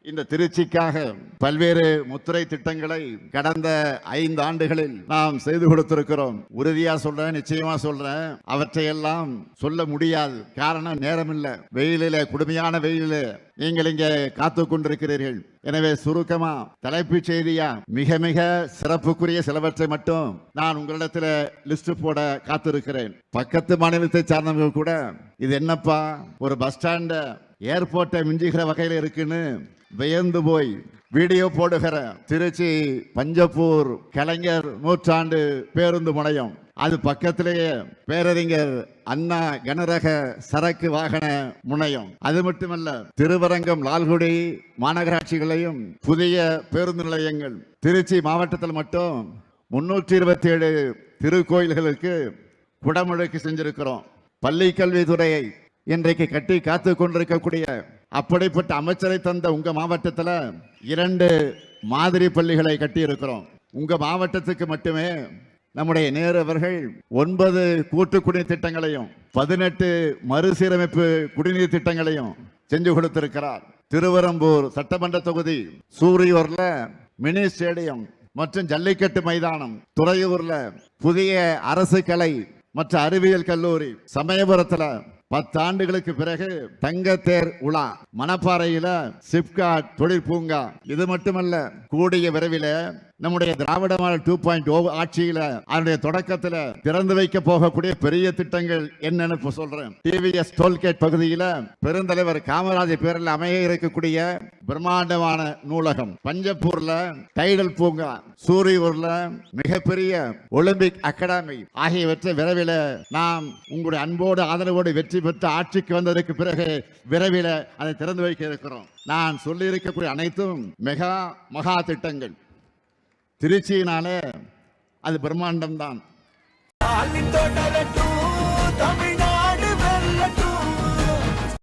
இந்த திருச்சிக்காக பல்வேறு முத்திரை திட்டங்களை கடந்த 5 ஆண்டுகளில் நாம் செய்து கொடுத்திருக்கிறோம். உறுதியா சொல்றேன், நிச்சயமா சொல்றேன், அவற்றையெல்லாம் சொல்ல முடியாது. காரணம் நேரம் இல்லை. வெயிலில, கொடுமையான வெயிலில நீங்கள் இங்கே காத்து கொண்டிருக்கிறீர்கள். எனவே சுருக்கமா தலைப்புச் செய்தியா மிக மிக சிறப்புக்குரிய சிலவற்றை மட்டும் நான் உங்களிடத்தில் லிஸ்ட் போட காத்திருக்கிறேன். பக்கத்து மாநிலத்தை சார்ந்தவர்கள் கூட இது என்னப்பா ஒரு பஸ் ஸ்டாண்ட ஏர்போர்ட்டை மிஞ்சுகிற வகையில் இருக்குன்னு வியந்து போய் வீடியோ போடுகிற திருச்சி பஞ்சப்பூர் கலைஞர் நூற்றாண்டு பேருந்து முனையம், அது பக்கத்திலேயே பேரறிஞர் அண்ணா கனரக சரக்கு வாகன முனையம், அது மட்டுமல்ல திருவரங்கம் லால்குடி மாநகராட்சிகளையும் புதிய பேருந்து நிலையங்கள். திருச்சி மாவட்டத்தில் மட்டும் 327 திருக்கோயில்களுக்கு குடமுழுக்கு செஞ்சிருக்கிறோம். பள்ளி கல்வித்துறையை இன்றைக்கு கட்டி காத்து கொண்டிருக்கக்கூடிய அப்படிப்பட்ட அமைச்சரை தந்த உங்க மாவட்டத்தில் 2 மாதிரி பள்ளிகளை கட்டி இருக்கிறோம். உங்க மாவட்டத்துக்கு மட்டுமே நம்முடைய நேரு அவர்கள் 9 கூட்டு குடிநீர் திட்டங்களையும் 18 மறுசீரமைப்பு குடிநீர் திட்டங்களையும் செஞ்சு கொடுத்திருக்கிறார். திருவரம்பூர் சட்டமன்ற தொகுதி சூரியூர்ல மினி ஸ்டேடியம் மற்றும் ஜல்லிக்கட்டு மைதானம், துறையூர்ல புதிய அரசு கலை மற்றும் அறிவியல் கல்லூரி, சமயபுரத்துல 10 ஆண்டுகளுக்கு பிறகு தங்கத்தேர் உலா, மணப்பாறையில சிப்காட் தொழில் பூங்கா. இது மட்டுமல்ல, கூடிய விரைவில் நம்முடைய திராவிட மாடல் 2.0 ஆட்சியில அதனுடைய தொடக்கத்தில் திறந்து வைக்க போகக்கூடிய பெரிய திட்டங்கள் என்னன்னு சொல்றேன். டிவிஎஸ் டோல்கேட் பகுதியில் பெருந்தலைவர் காமராஜர் பேரில் அமைய இருக்கக்கூடிய பிரம்மாண்டமான நூலகம், பஞ்சப்பூர்ல டைடல் பூங்கா, சூரியூர்ல மிகப்பெரிய ஒலிம்பிக் அகாடமி ஆகியவற்றை விரைவில் நாம் உங்களுடைய அன்போடு ஆதரவோடு வெற்றி பெற்று ஆட்சிக்கு வந்ததற்கு பிறகு விரைவில் அதை திறந்து வைக்க இருக்கிறோம். நான் சொல்லி இருக்கக்கூடிய அனைத்தும் மகா திட்டங்கள். திருச்சியினாலே அது பிரம்மாண்டம் தான்.